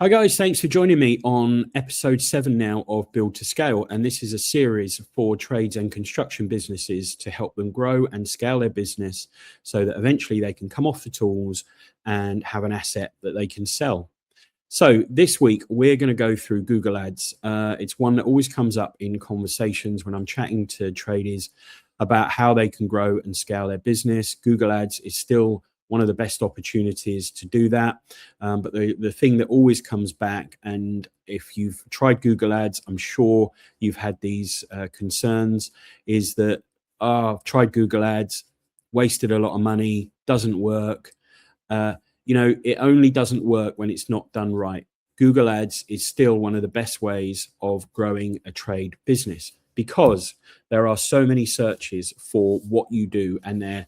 Hi guys, thanks for joining me on episode 7 now of Build to Scale. And this is a series for trades and construction businesses to help them grow and scale their business so that eventually they can come off the tools and have an asset that they can sell. So this week, we're going to go through Google Ads. It's one that always comes up in conversations when I'm chatting to traders about how they can grow and scale their business. Google Ads is still one of the best opportunities to do that. But the thing that always comes back, and if you've tried Google Ads, I'm sure you've had these concerns, is that, I've tried Google Ads, wasted a lot of money, doesn't work. It only doesn't work when it's not done right. Google Ads is still one of the best ways of growing a trade business because there are so many searches for what you do, and they're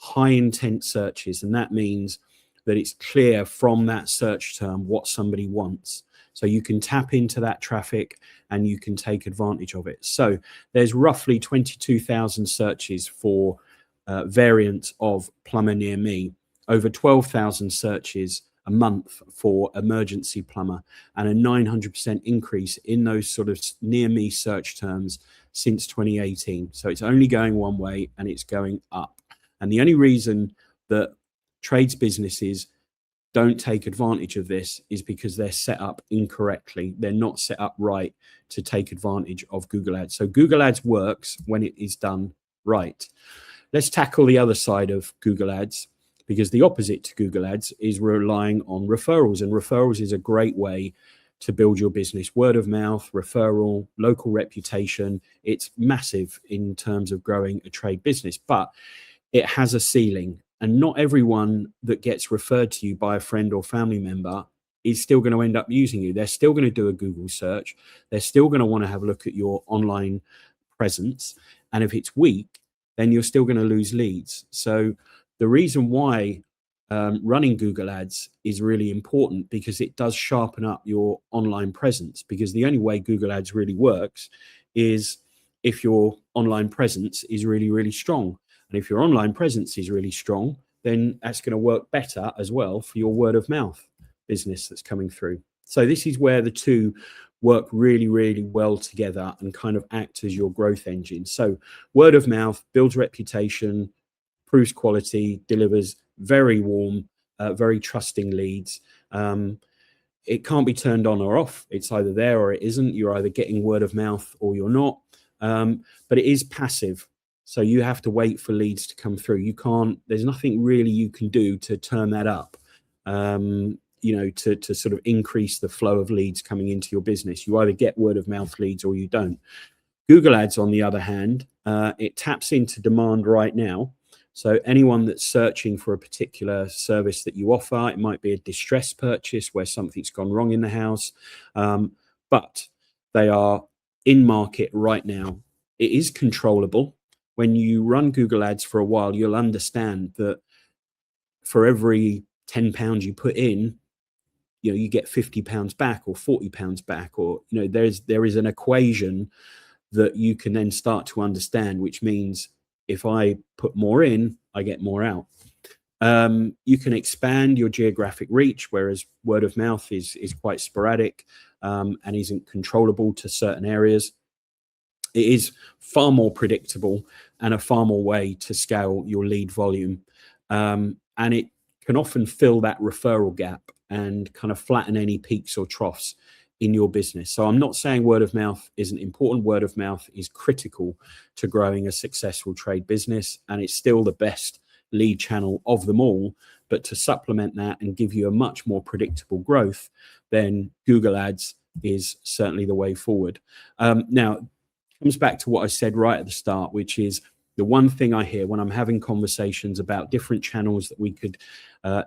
high intent searches. And that means that it's clear from that search term what somebody wants. So you can tap into that traffic and you can take advantage of it. So there's roughly 22,000 searches for variants of plumber near me, over 12,000 searches a month for emergency plumber, and a 900% increase in those sort of near me search terms since 2018. So it's only going one way, and it's going up. And the only reason that trades businesses don't take advantage of this is because they're set up incorrectly. They're not set up right to take advantage of Google Ads. So Google Ads works when it is done right. Let's tackle the other side of Google Ads, because the opposite to Google Ads is relying on referrals. And referrals is a great way to build your business. Word of mouth, referral, local reputation. It's massive in terms of growing a trade business, but it has a ceiling. And not everyone that gets referred to you by a friend or family member is still going to end up using you. They're still going to do a Google search. They're still going to want to have a look at your online presence. And if it's weak, then you're still going to lose leads. So the reason why running Google Ads is really important, because it does sharpen up your online presence. Because the only way Google Ads really works is if your online presence is really, really strong. And if your online presence is really strong, then that's going to work better as well for your word of mouth business that's coming through. So this is where the two work really, really well together and kind of act as your growth engine. So word of mouth builds reputation, proves quality, delivers very warm, very trusting leads. It can't be turned on or off. It's either there or it isn't. You're either getting word of mouth or you're not. But it is passive. So you have to wait for leads to come through. You can't, there's nothing really you can do to turn that up, to sort of increase the flow of leads coming into your business. You either get word of mouth leads or you don't. Google Ads, on the other hand, it taps into demand right now. So anyone that's searching for a particular service that you offer, it might be a distress purchase where something's gone wrong in the house, but they are in market right now. It is controllable. When you run Google Ads for a while, you'll understand that for every £10 you put in, you get £50 back or £40 back, or there is an equation that you can then start to understand, which means if I put more in, I get more out. You can expand your geographic reach, whereas word of mouth is quite sporadic and isn't controllable to certain areas. It is far more predictable and a far more way to scale your lead volume. And it can often fill that referral gap and kind of flatten any peaks or troughs in your business. So I'm not saying word of mouth isn't important. Word of mouth is critical to growing a successful trade business, and it's still the best lead channel of them all. But to supplement that and give you a much more predictable growth, then Google Ads is certainly the way forward. Now, comes back to what I said right at the start, which is the one thing I hear when I'm having conversations about different channels that we could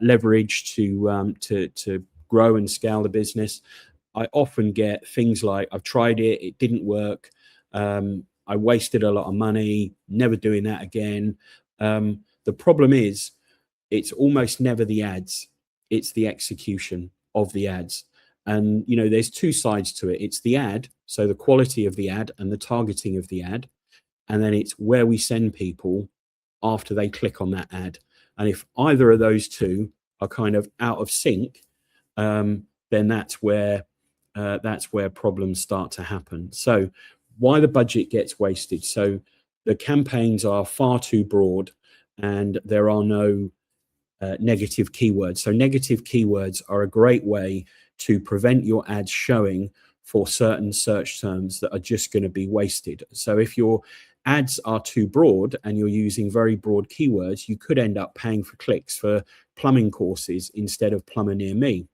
leverage to grow and scale the business. I often get things like, I've tried it, it didn't work. I wasted a lot of money, never doing that again. The problem is it's almost never the ads, it's the execution of the ads. And, there's two sides to it. It's the ad, so the quality of the ad and the targeting of the ad. And then it's where we send people after they click on that ad. And if either of those two are kind of out of sync, then that's where problems start to happen. So why the budget gets wasted. So the campaigns are far too broad and there are no negative keywords. So negative keywords are a great way to prevent your ads showing for certain search terms that are just going to be wasted. So if your ads are too broad and you're using very broad keywords, you could end up paying for clicks for plumbing courses instead of plumber near me.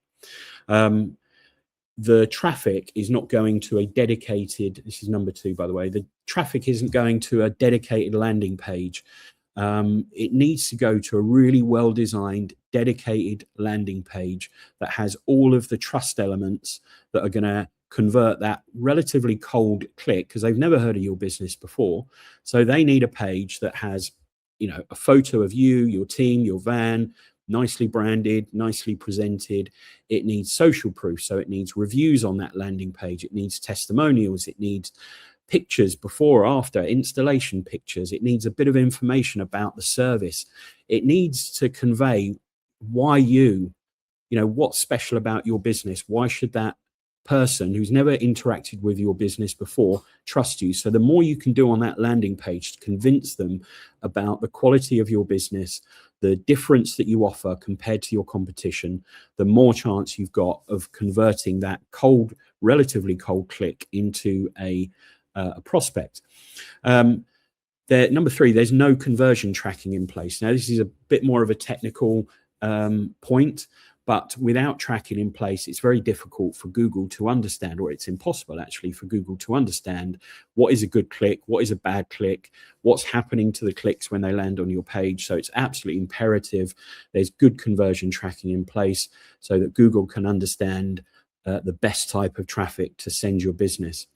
The traffic is not going to a dedicated, this is number 2, by the way, the traffic isn't going to a dedicated landing page. It needs to go to a really well-designed, dedicated landing page that has all of the trust elements that are going to convert that relatively cold click, because they've never heard of your business before. So they need a page that has, a photo of you, your team, your van, nicely branded, nicely presented. It needs social proof, so it needs reviews on that landing page. It needs testimonials. It needs pictures before or after, installation pictures. It needs a bit of information about the service. It needs to convey why what's special about your business. Why should that person who's never interacted with your business before trust you? So the more you can do on that landing page to convince them about the quality of your business, the difference that you offer compared to your competition, the more chance you've got of converting that relatively cold click into a prospect. Number 3, there's no conversion tracking in place. Now, this is a bit more of a technical point, but without tracking in place, it's very difficult for Google to understand, or it's impossible actually for Google to understand what is a good click, what is a bad click, what's happening to the clicks when they land on your page. So it's absolutely imperative there's good conversion tracking in place so that Google can understand the best type of traffic to send your business.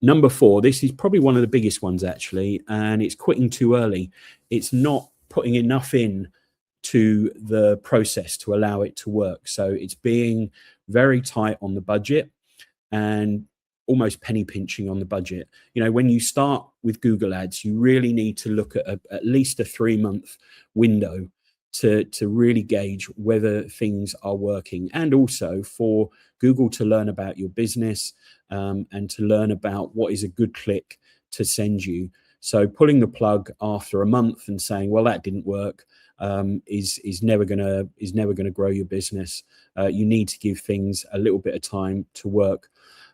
Number 4, this is probably one of the biggest ones actually, and it's quitting too early. It's not putting enough in to the process to allow it to work. So it's being very tight on the budget and almost penny pinching on the budget. When you start with Google Ads, you really need to look at at least a 3-month window to really gauge whether things are working, and also for Google to learn about your business and to learn about what is a good click to send you. So pulling the plug after a month and saying, well, that didn't work, is never gonna grow your business. You need to give things a little bit of time to work.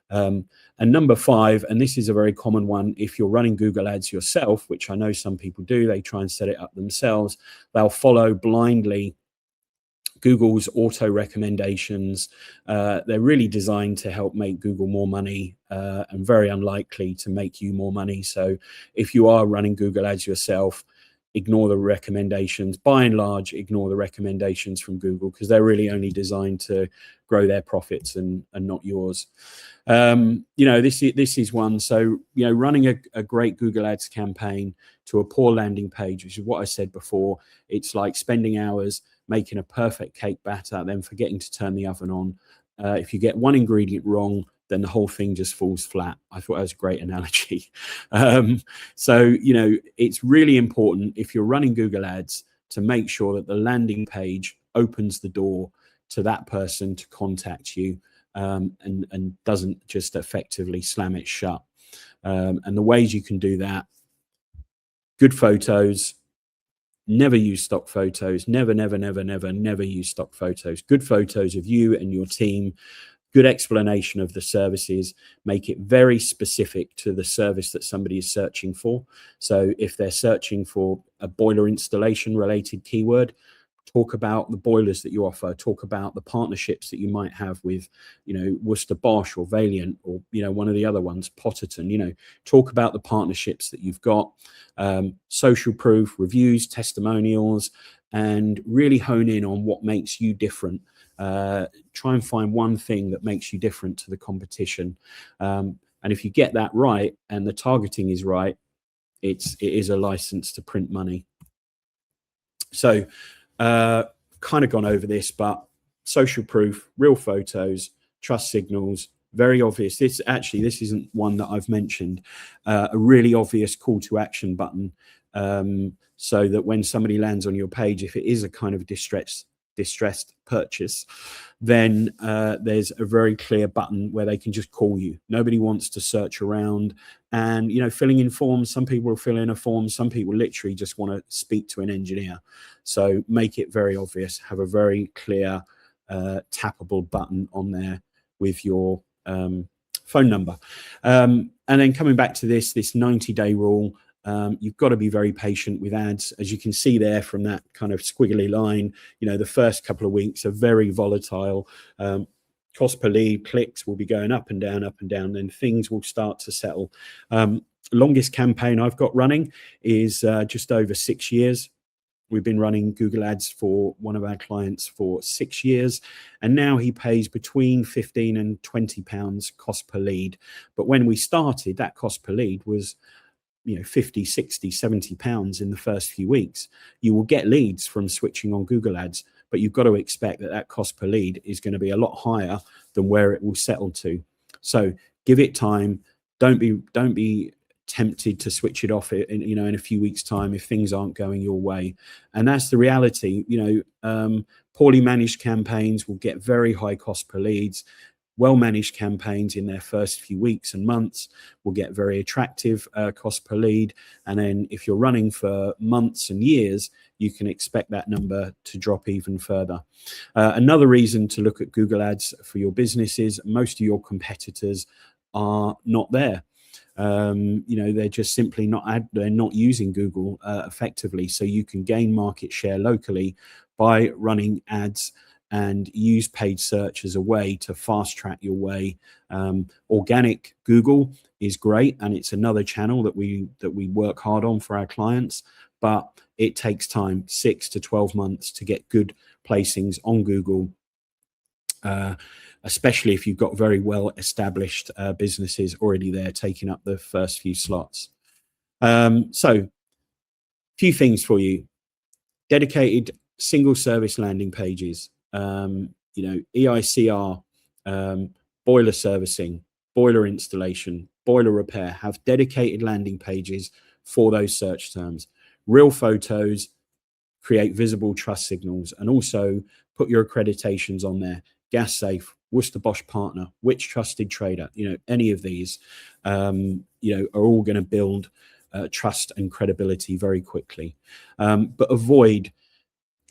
And number 5, and this is a very common one, if you're running Google Ads yourself, which I know some people do, they try and set it up themselves, they'll follow blindly Google's auto recommendations. They're really designed to help make Google more money and very unlikely to make you more money. So if you are running Google Ads yourself, ignore the recommendations. By and large, ignore the recommendations from Google, because they're really only designed to grow their profits and not yours. This is one. So, running a great Google Ads campaign to a poor landing page, which is what I said before, it's like spending hours making a perfect cake batter, then forgetting to turn the oven on. If you get one ingredient wrong, then the whole thing just falls flat. I thought that was a great analogy. So, it's really important if you're running Google Ads to make sure that the landing page opens the door to that person to contact you and doesn't just effectively slam it shut. And the ways you can do that: good photos. Never use stock photos. Never use stock photos. Good photos of you and your team. Good explanation of the services. Make it very specific to the service that somebody is searching for. So if they're searching for a boiler installation related keyword, talk about the boilers that you offer. Talk about the partnerships that you might have with, Worcester Bosch or Valiant or, one of the other ones, Potterton. Talk about the partnerships that you've got, social proof, reviews, testimonials, and really hone in on what makes you different. Try and find one thing that makes you different to the competition. And if you get that right and the targeting is right, it is a license to print money. So kind of gone over this, but social proof, real photos, trust signals, very obvious. This isn't one that I've mentioned. A really obvious call to action button, so that when somebody lands on your page, if it is a kind of distressed distressed purchase, then there's a very clear button where they can just call you. Nobody wants to search around and, filling in forms. Some people will fill in a form. Some people literally just want to speak to an engineer. So make it very obvious. Have a very clear tappable button on there with your phone number. And then coming back to this 90-day rule, you've got to be very patient with ads. As you can see there from that kind of squiggly line, the first couple of weeks are very volatile. Cost per lead, clicks will be going up and down, then things will start to settle. Longest campaign I've got running is just over 6 years. We've been running Google Ads for one of our clients for 6 years, and now he pays between 15 and 20 pounds cost per lead. But when we started, that cost per lead was 50, 60, 70 pounds in the first few weeks. You will get leads from switching on Google Ads, but you've got to expect that cost per lead is going to be a lot higher than where it will settle to. So give it time. Don't be tempted to switch it off in a few weeks' time if things aren't going your way. And that's the reality. Poorly managed campaigns will get very high cost per leads. Well-managed campaigns in their first few weeks and months will get very attractive cost per lead. And then if you're running for months and years, you can expect that number to drop even further. Another reason to look at Google Ads for your business is most of your competitors are not there. They're just simply they're not using Google effectively. So you can gain market share locally by running ads and use paid search as a way to fast track your way. Organic Google is great, and it's another channel that we work hard on for our clients, but it takes time, 6 to 12 months to get good placings on Google, especially if you've got very well established businesses already there taking up the first few slots. So few things for you. Dedicated single service landing pages, EICR, boiler servicing, boiler installation, boiler repair, have dedicated landing pages for those search terms. Real photos, create visible trust signals, and also put your accreditations on there. Gas Safe, Worcester Bosch Partner, Which Trusted Trader, any of these, are all going to build trust and credibility very quickly. But avoid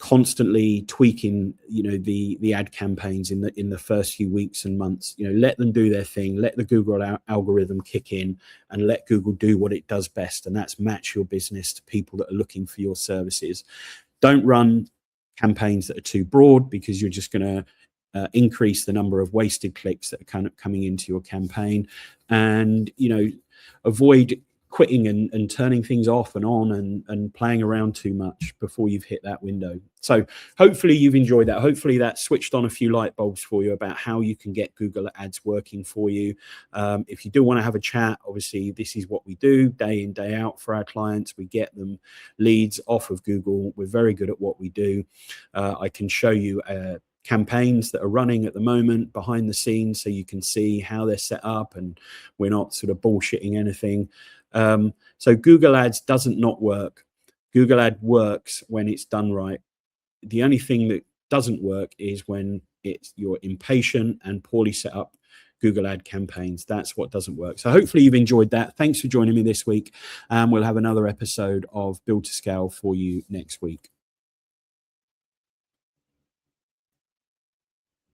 constantly tweaking, the ad campaigns in the first few weeks and months. Let them do their thing. Let the Google algorithm kick in, and let Google do what it does best, and that's match your business to people that are looking for your services. Don't run campaigns that are too broad, because you're just going to increase the number of wasted clicks that are kind of coming into your campaign. And avoid quitting and turning things off and on and playing around too much before you've hit that window. So hopefully you've enjoyed that. Hopefully that switched on a few light bulbs for you about how you can get Google Ads working for you. If you do want to have a chat, obviously this is what we do day in, day out for our clients. We get them leads off of Google. We're very good at what we do. I can show you campaigns that are running at the moment behind the scenes, so you can see how they're set up, and we're not sort of bullshitting anything. So Google Ads doesn't not work. Google Ad works when it's done right. The only thing that doesn't work is when you're impatient and poorly set up Google Ad campaigns. That's what doesn't work. So hopefully you've enjoyed that. Thanks for joining me this week. We'll have another episode of Build to Scale for you next week.